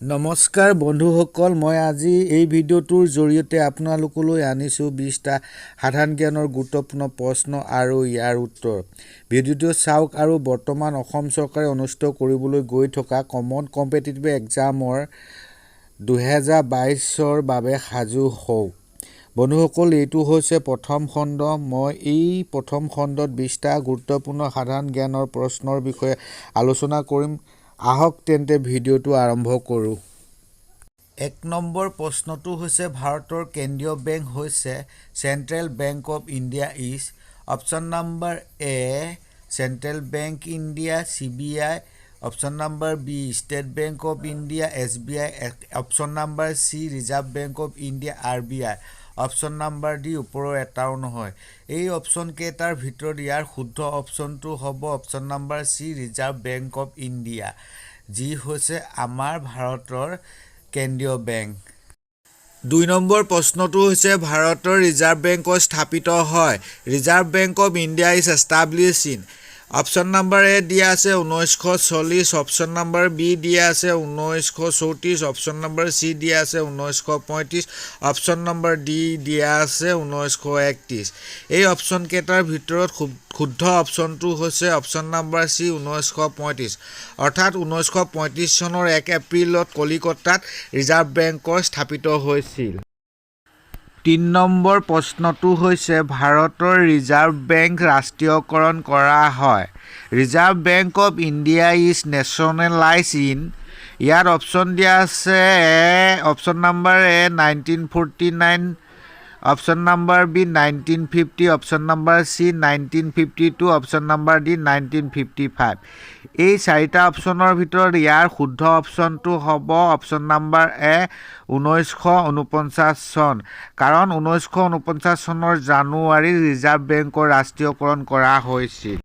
নমস্কাৰ বন্ধুসকল, মই আজি এই ভিডিঅ'টোৰ জৰিয়তে আপোনালোকলৈ আনিছোঁ 20টা সাধাৰণ জ্ঞানৰ গুৰুত্বপূৰ্ণ প্ৰশ্ন আৰু ইয়াৰ উত্তৰ। ভিডিঅ'টো চাওক আৰু বৰ্তমান অসম চৰকাৰে অনুষ্ঠিত কৰিবলৈ গৈ থকা কমন কম্পিটিটিভ এক্সামৰ 2022ৰ বাবে সাজু হওক। বন্ধুসকল, এইটো হৈছে প্ৰথম খণ্ড। মই এই প্ৰথম খণ্ডত 20টা গুৰুত্বপূৰ্ণ সাধাৰণ জ্ঞানৰ প্ৰশ্নৰ বিষয়ে আলোচনা কৰিম। আহক তেন্তে ভিডিঅ'টো আৰম্ভ কৰোঁ। 1 নম্বৰ প্ৰশ্নটো হৈছে ভাৰতৰ কেন্দ্ৰীয় বেংক হৈছে central bank of India is. Option number A central bank India CBI, option number B State Bank of India SBI, option number C Reserve bank of India RBI, option number D ওপৰৰ এটাও নহয়। এই option কেইটাৰ ভিতৰত ইয়াৰ শুদ্ধ অপশ্যনটো হ'ব option number C Reserve bank of India, যি হৈছে আমাৰ ভাৰতৰ কেন্দ্ৰীয় বেংক। 2 নম্বৰ প্ৰশ্নটো হৈছে ভাৰতৰ ৰিজাৰ্ভ বেংক স্থাপিত হয়। Reserve bank of India is established in. Option number A দিয়া আছে 1940, অপশ্যন নম্বৰ বি দিয়া আছে 1934, অপশ্যন নম্বৰ চি দিয়া আছে 1935, অপশ্যন নম্বৰ ডি দিয়া আছে 1931। এই অপশ্যন কেইটাৰ ভিতৰত শুদ্ধ অপশ্যনটো হৈছে অপশ্যন নম্বৰ চি 1935, অৰ্থাৎ 1935 চনৰ 1 এপ্ৰিলত কলিকতাত ৰিজাৰ্ভ বেংক স্থাপিত হৈছিল। 3 নম্বৰ প্ৰশ্নটো হৈছে ভাৰতৰ ৰিজাৰ্ভ বেংক ৰাষ্ট্ৰীয়কৰণ কৰা হয়। Reserve bank of India is nationalised in. ইয়াত অপশ্যন দিয়া আছে option number A 1949, option number B 1950, option number C 1952, option number D 1955। এই 4টা অপশ্যনৰ ভিতৰত ইয়াৰ শুদ্ধ অপশ্যনটো হ'ব অপশ্যন নম্বৰ এ 1949 চন, কাৰণ 1949 চনৰ জানুৱাৰীত ৰিজাৰ্ভ বেংকৰ ৰাষ্ট্ৰীয়কৰণ কৰা হৈছিল।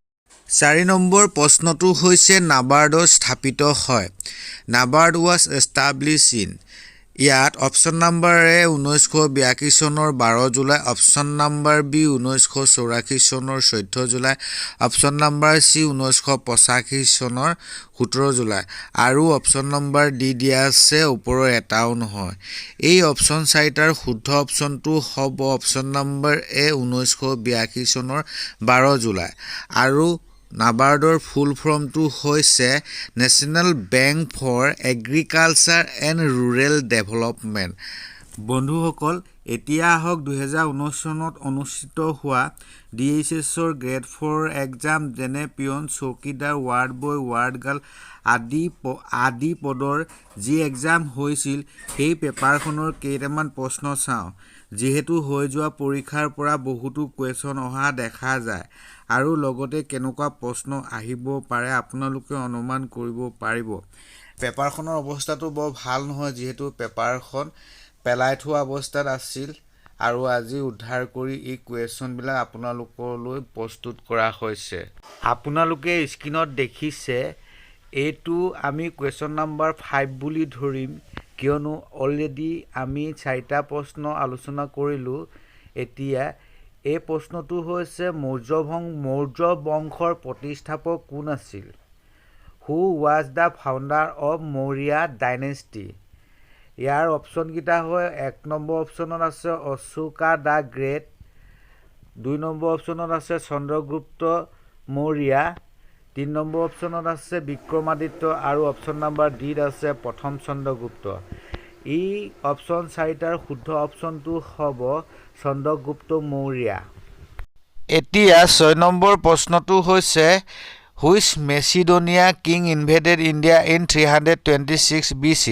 4 নম্বৰ প্ৰশ্নটো হৈছে নাবাৰ্ড স্থাপিত হয়। NABARD was established in. ইয়াত অপশ্যন নম্বৰ এ 1982 চনৰ 12 জুলাই, অপশ্যন নম্বৰ বি 1984 চনৰ 14 জুলাই, অপশ্যন নম্বৰ চি 1985 চনৰ 17 জুলাই আৰু অপশ্যন নম্বৰ ডি দিয়া আছে ওপৰৰ এটাও নহয়। এই অপশ্যন 4টাৰ শুদ্ধ অপশ্যনটো হ'ব অপশ্যন নম্বৰ এ 1982 চনৰ 12 জুলাই আৰু নাবাৰ্ডৰ ফুল ফৰ্মটো হৈছে national bank for agriculture and rural development. বন্ধুসকল, এতিয়া আহক 2019 চনত অনুষ্ঠিত হোৱা DHSৰ গ্ৰেড 4 এক্সাম যেনে পিয়ন, chowkidar, ward boy, ward girl আদি পদৰ যি এক্সাম হৈছিল সেই পেপাৰখনৰ কেইটামান প্ৰশ্ন চাওঁ। যিহেতু হৈ যোৱা পৰীক্ষাৰ পৰা বহুতো কুৱেশ্যন অহা দেখা যায় আৰু লগতে কেনেকুৱা প্ৰশ্ন আহিব পাৰে আপোনালোকে অনুমান কৰিব পাৰিব। পেপাৰখনৰ অৱস্থাটো বৰ ভাল নহয়, যিহেতু পেপাৰখন পেলাই থোৱা অৱস্থাত আছিল আৰু আজি উদ্ধাৰ কৰি এই কুৱেশ্যনবিলাক আপোনালোকলৈ প্ৰস্তুত কৰা হৈছে। আপোনালোকে স্ক্ৰীনত দেখিছে, এইটো আমি কুৱেশ্যন নম্বৰ 5 বুলি ধৰিম, কিয়নো অলৰেডি আমি 4টা প্ৰশ্ন আলোচনা কৰিলোঁ। এতিয়া এই প্ৰশ্নটো হৈছে মৌৰ্য বংশৰ প্ৰতিষ্ঠাপক কোন আছিল? Who was the founder of Maurya dynasty? ইয়াৰ অপশ্যনকেইটা হয় 1 নম্বৰ অপশ্যনত আছে অশোকা দ্য গ্ৰেট, 2 নম্বৰ অপশ্যনত আছে চন্দ্ৰগুপ্ত মৌৰ্য, 3 নম্বৰ অপশ্যনত আছে বিক্ৰমাদিত্য আৰু অপশ্যন নম্বৰ ডিত আছে প্ৰথম চন্দ্ৰগুপ্ত। এই অপশ্যন 4টাৰ শুদ্ধ অপশ্যনটো হ'ব চন্দ্ৰগুপ্ত মৌৰ্য। এতিয়া 6 নম্বৰ প্ৰশ্নটো হৈছে which Macedonia king invaded India in 326 BC,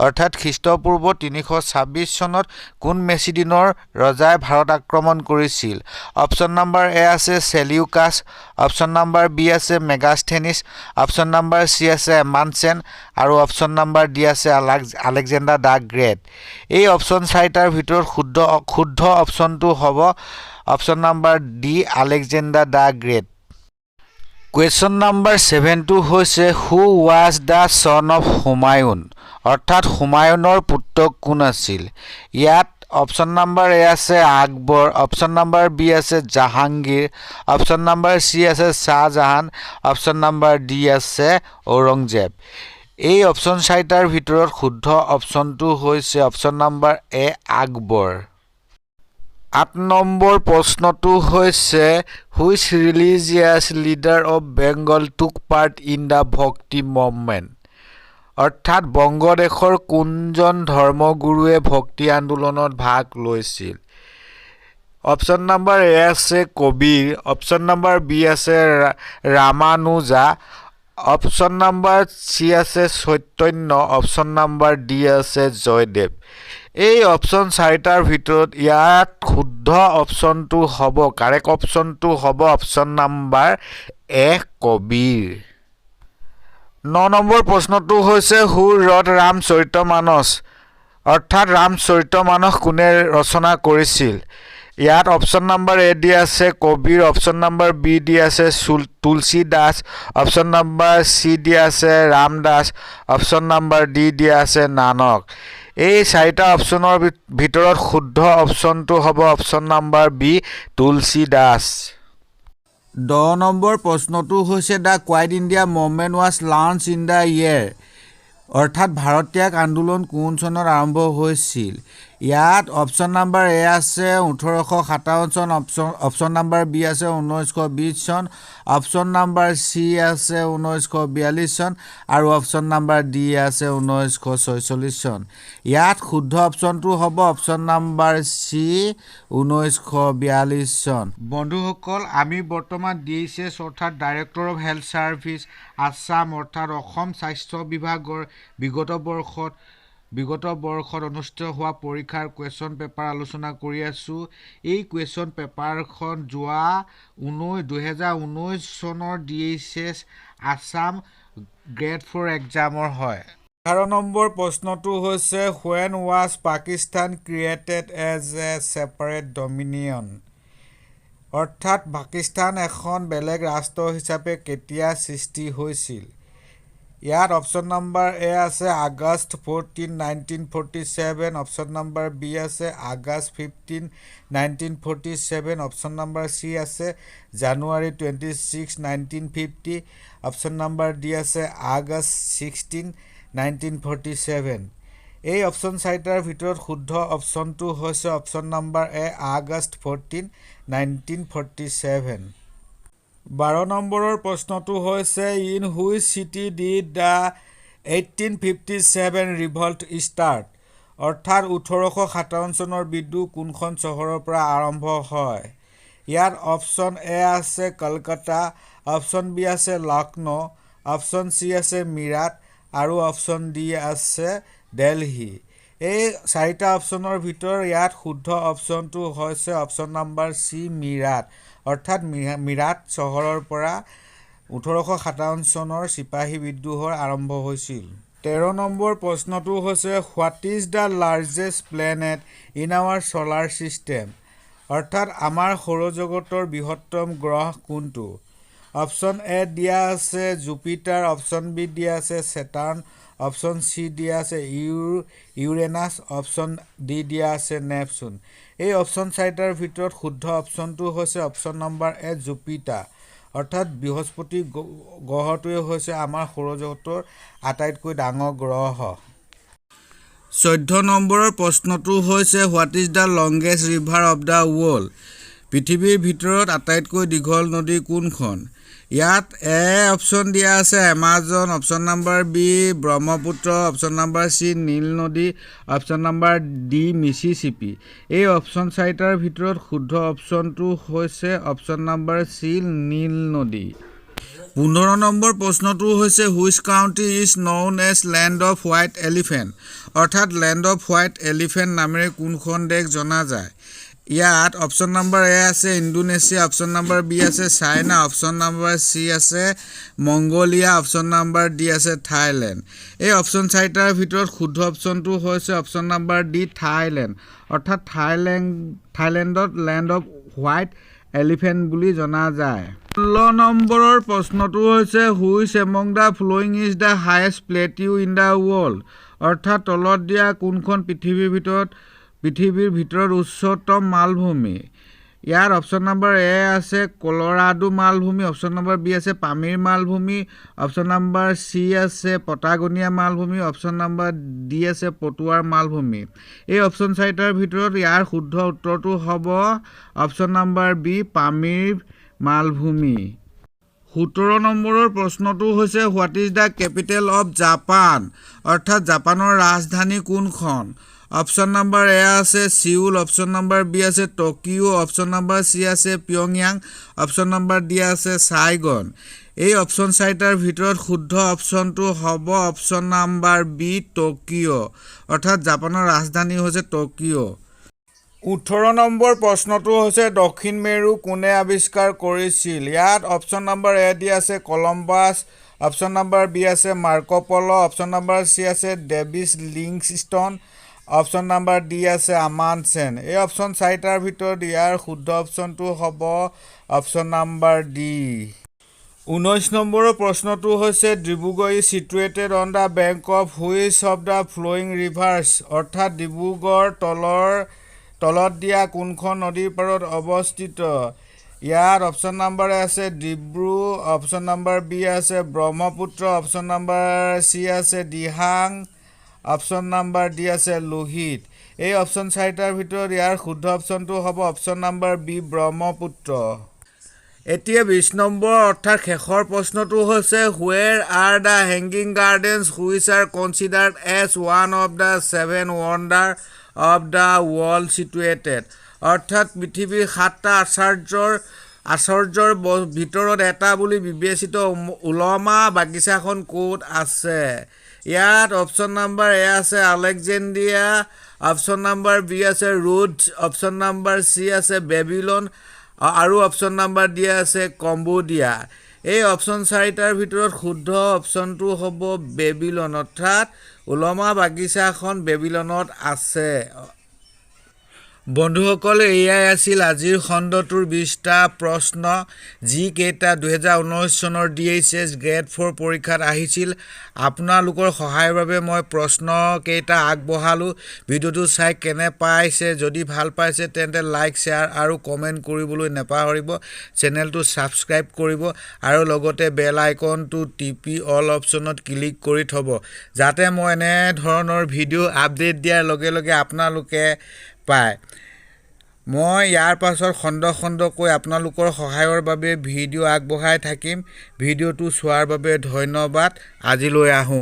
অৰ্থাৎ খ্ৰীষ্টপূৰ্ব 326 চনত কোন মেচিডনৰ ৰজাই ভাৰত আক্ৰমণ কৰিছিল? অপশ্যন নম্বৰ এ আছে চেলিউকাছ, অপশ্যন নম্বৰ বি আছে মেগাস্থেনিছ, অপশ্যন নম্বৰ চি আছে এমানচেন আৰু অপশ্যন নম্বৰ ডি আছে আলেকজেণ্ডাৰ দ্য গ্ৰেট। এই অপশ্যন 4টাৰ ভিতৰত শুদ্ধ অপশ্যনটো হ'ব option number D Alexander the Great. Question number 7টো হৈছে who was the son of Humayun, অৰ্থাৎ হুমায়ুনৰ পুত্ৰ কোন আছিল? ইয়াত অপশ্যন নম্বৰ এ আছে আকবৰ, অপশ্যন নম্বৰ বি আছে জাহাংগীৰ, অপশ্যন নম্বৰ চি আছে শ্বাহজাহান, অপশ্যন নম্বৰ ডি আছে ঔৰংজেব। এই অপশ্যন চাৰিটাৰ ভিতৰত শুদ্ধ অপশ্যনটো হৈছে অপশ্যন নম্বৰ এ আকবৰ ৮ নম্বৰ প্ৰশ্নটো হৈছে which religious leader of Bengal টুক পাৰ্ট ইন দ্য ভক্তি মুভমেণ্ট অৰ্থাৎ বংগদেশৰ কোনজন ধৰ্মগুৰুৱে ভক্তি আন্দোলনত ভাগ লৈছিল অপশ্যন নম্বৰ এ আছে কবিৰ অপশ্যন নম্বৰ বি আছে ৰামানুজা অপশ্যন নম্বৰ চি আছে চৈতন্য অপশ্যন নম্বৰ ডি আছে জয়দেৱ এই অপশ্যন চাৰিটাৰ ভিতৰত ইয়াত শুদ্ধ অপশ্যনটো হ'ব কাৰেক্ট অপশ্যনটো হ'ব অপশ্যন নম্বৰ এ কবিৰ ৯ নম্বৰ প্ৰশ্নটো হৈছে হু ৰট ৰামচৰিতমানস অৰ্থাৎ ৰামচৰিতমানস কোনে ৰচনা কৰিছিল ইয়াত অপশ্যন নম্বৰ এ দি আছে কবিৰ অপশ্যন নম্বৰ বি দি আছে তুলসী দাস অপশ্যন নম্বৰ চি দি আছে ৰামদাস অপশ্যন নম্বৰ ডি দি আছে নানক এই চাৰিটা অপশ্যনৰ ভিতৰত শুদ্ধ অপশ্যনটো হ'ব অপশ্যন নম্বৰ বি তুলসী দাস ১০ নম্বৰ প্ৰশ্নটো হৈছে the quit India movement was launch in the year অৰ্থাৎ ভাৰত ত্যাগ আন্দোলন কোন চনত আৰম্ভ হৈছিল ইয়াত অপশ্যন নম্বৰ এ আছে ১৮৫৭ চন অপশ্যন নম্বৰ বি আছে ১৯২০ চন অপশ্যন নম্বৰ চি আছে ১৯৪২ চন আৰু অপশ্যন নম্বৰ ডি আছে ১৯৪৬ চন ইয়াত শুদ্ধ অপশ্যনটো হ'ব অপশ্যন নম্বৰ চি ১৯৪২ চন বন্ধুসকল আমি বৰ্তমান DHS অৰ্থাৎ director of health service Assam অৰ্থাৎ অসম স্বাস্থ্য বিভাগৰ বিগত বৰ্ষত অনুষ্ঠিত হোৱা পৰীক্ষাৰ কুৱেশ্যন পেপাৰ আলোচনা কৰি আছোঁ এই কুৱেশ্যন পেপাৰখন যোৱা ২০১৯ চনৰ DHS আছাম গ্ৰেড 4 এক্সামৰ হয় ১১ নম্বৰ প্ৰশ্নটো হৈছে when was Pakistan created as a separate dominion অৰ্থাৎ পাকিস্তান এখন বেলেগ ৰাষ্ট্ৰ হিচাপে কেতিয়া সৃষ্টি হৈছিল ইয়াত অপশ্যন নম্বৰ এ আছে আগষ্ট 14, 1947 অপশ্যন নম্বৰ বি আছে আগষ্ট 15, 1947 অপশ্যন নম্বৰ চি আছে জানুৱাৰী 26, 1950 অপশ্যন নম্বৰ ডি আছে আগষ্ট 16, 1947 এই অপশ্যন চাৰিটাৰ ভিতৰত শুদ্ধ অপশ্যনটো হৈছে অপশ্যন নম্বৰ এ আগষ্ট 14, 1947 ১২ নম্বৰৰ প্ৰশ্নটো হৈছে in which city did the 1857 revolt start অৰ্থাৎ ১৮৫৭ চনৰ বিদ্ৰোহ কোনখন চহৰৰ পৰা আৰম্ভ হয় ইয়াত অপশ্যন এ আছে কলকাতা অপশ্যন বি আছে লক্ষ্ণৌ অপশ্যন চি আছে মিৰাট আৰু অপশ্যন ডি আছে দিল্লী এই চাৰিটা অপশ্যনৰ ভিতৰত ইয়াত শুদ্ধ অপশ্যনটো হৈছে অপশ্যন নম্বৰ চি মিৰাট অৰ্থাৎ মিৰাট চহৰৰ পৰা ১৮৫৭ চনৰ চিপাহী বিদ্ৰোহৰ আৰম্ভ হৈছিল ১৩ নম্বৰ প্ৰশ্নটো হৈছে what is the largest planet in our solar system অৰ্থাৎ আমাৰ সৌৰজগতৰ বৃহত্তম গ্ৰহ কোনটো অপশ্যন এ দিয়া আছে জুপিটাৰ অপশ্যন বি দিয়া আছে ছেটাৰ্ণ অপশ্যন চি দিয়া আছে ইউৰেনাছ অপশ্যন ডি দিয়া আছে নেপচুন এই অপশ্যন চাৰিটাৰ ভিতৰত শুদ্ধ অপশ্যনটো হৈছে অপশ্যন নম্বৰ এ জুপিটাৰ অৰ্থাৎ বৃহস্পতি গ্ৰহটোৱে হৈছে আমাৰ সৌৰজগতৰ আটাইতকৈ ডাঙৰ গ্ৰহ ১৪ নম্বৰৰ প্ৰশ্নটো হৈছে what is the longest river of the world পৃথিৱীৰ ভিতৰত আটাইতকৈ দীঘল নদী কোনখন ইয়াত এ অপশ্যন দিয়া আছে Amazon option number B Brahmaputra option number C নীল নদী অপশ্যন নম্বৰ ডি মিছিছিপি এই অপশ্যন চাৰিটাৰ ভিতৰত শুদ্ধ অপশ্যনটো হৈছে অপশ্যন নম্বৰ চি নীল নদী ১৫ নম্বৰ প্ৰশ্নটো হৈছে which country is known as land of white elephant অৰ্থাৎ লেণ্ড অফ হোৱাইট এলিফেণ্ট নামেৰে কোনখন দেশ জনা যায় ইয়াত অপশ্যন নম্বৰ এ আছে ইণ্ডোনেছিয়া অপশ্যন নম্বৰ বি আছে চাইনা অপশ্যন নম্বৰ চি আছে মংগোলিয়া অপশ্যন নম্বৰ ডি আছে থাইলেণ্ড এই অপশ্যন চাৰিটাৰ ভিতৰত শুদ্ধ অপশ্যনটো হৈছে অপশ্যন নম্বৰ ডি থাইলেণ্ড অৰ্থাৎ থাইলেণ্ডত লেণ্ড অফ হোৱাইট এলিফেণ্ট বুলি জনা যায় ১৬ নম্বৰৰ প্ৰশ্নটো হৈছে which among the flowing is the highest প্লেটিউ in the world অৰ্থাৎ তলত দিয়া কোনখন পৃথিৱীৰ ভিতৰত উচ্চতম মালভূমি ইয়াত অপশ্যন নম্বৰ এ আছে কলৰাডো মালভূমি, অপশ্যন নম্বৰ বি আছে পামিৰ মালভূমি, অপশ্যন নম্বৰ চি আছে পটাগনিয়া মালভূমি, অপশ্যন নম্বৰ ডি আছে পটুৱাৰ মালভূমি। এই অপশ্যন চাৰিটাৰ ভিতৰত ইয়াৰ শুদ্ধ উত্তৰটো হ'ব অপশ্যন নম্বৰ বি পামিৰ মালভূমি। 17 নম্বৰৰ প্ৰশ্নটো হৈছে what is the capital of Japan, অৰ্থাৎ জাপানৰ ৰাজধানী কোনখন? অপশ্যন নম্বৰ এ আছে সিউল, অপশ্যন নম্বৰ বি আছে টকিঅ', অপশ্যন নম্বৰ চি আছে পিয়ংয়াং, অপশ্যন নম্বৰ ডি আছে ছাইগন। এই অপশ্যন চাৰিটাৰ ভিতৰত শুদ্ধ অপশ্যনটো হ'ব অপশ্যন নম্বৰ বি টকিঅ', অৰ্থাৎ জাপানৰ ৰাজধানী হৈছে টকিঅ'। 18 নম্বৰ প্ৰশ্নটো হৈছে দক্ষিণ মেৰু কোনে আৱিষ্কাৰ কৰিছিল? ইয়াত অপশ্যন নম্বৰ এ দি আছে কলম্বাছ, অপশ্যন নম্বৰ বি আছে মাৰ্কো পল', অপশ্যন নম্বৰ চি আছে David Livingstone, option number D আছে আমাণ্ডছেন। এই অপশ্যন চাৰিটাৰ ভিতৰত ইয়াৰ শুদ্ধ অপশ্যনটো হ'ব অপশ্যন নম্বৰ ডি। 19 নম্বৰৰ প্ৰশ্নটো হৈছে Dibrugarh is situated on the bank of which of the flowing reverse, অৰ্থাৎ ডিব্ৰুগড় তলত দিয়া কোনখন নদীৰ পাৰত অৱস্থিত? ইয়াত অপশ্যন নম্বৰ এ আছে ডিব্ৰু, অপশ্যন নম্বৰ বি আছে ব্ৰহ্মপুত্ৰ, অপশ্যন নম্বৰ চি আছে দিহাং, অপশ্যন নম্বৰ ডি আছে লোহিত। এই অপশ্যন চাৰিটাৰ ভিতৰত ইয়াৰ শুদ্ধ অপশ্যনটো হ'ব অপশ্যন নম্বৰ বি ব্ৰহ্মপুত্ৰ। এতিয়া 20 নম্বৰ অৰ্থাৎ শেষৰ প্ৰশ্নটো হৈছে where are the hanging gardens which are considered as one of the 7 wonder of the world situated, অৰ্থাৎ পৃথিৱীৰ 7টা আশ্চৰ্যৰ ভিতৰত এটা বুলি বিবেচিত ওলমা বাগিচাখন ক'ত আছে? ইয়াত অপশ্যন নম্বৰ এ আছে আলেকজেণ্ড্ৰিয়া, অপশ্যন নম্বৰ বি আছে ৰোডছ, অপশ্যন নম্বৰ চি আছে বেবিলন আৰু অপশ্যন নম্বৰ ডি আছে কম্বোডিয়া। এই অপশ্যন চাৰিটাৰ ভিতৰত শুদ্ধ অপশ্যনটো হ'ব বেবিলন, অৰ্থাৎ ওলমা বাগিচাখন বেবিলনত আছে। বন্ধুসকল, এয়াই আছিল আজিৰ খণ্ডটোৰ 20টা প্ৰশ্ন, যিকেইটা 2019 চনৰ DHS গ্ৰেড 4 পৰীক্ষাত আহিছিল। আপোনালোকৰ সহায়ৰ বাবে মই প্ৰশ্নকেইটা আগবঢ়ালোঁ। ভিডিঅ'টো চাই কেনে পাইছে? যদি ভাল পাইছে তেন্তে লাইক, শ্বেয়াৰ আৰু কমেণ্ট কৰিবলৈ নাপাহৰিব। চেনেলটো ছাবস্ক্ৰাইব কৰিব আৰু লগতে বেল আইকনটো টিপি অল অপশ্যনত ক্লিক কৰি থ'ব, যাতে মই এনেধৰণৰ ভিডিঅ' আপডেট দিয়াৰ লগে লগে আপোনালোকে পায়। মই ইয়াৰ পাছত খণ্ডকৈ আপোনালোকৰ সহায়ৰ বাবে ভিডিঅ' আগবঢ়াই থাকিম। ভিডিঅ'টো চোৱাৰ বাবে ধন্যবাদ। আজিলৈ আহোঁ।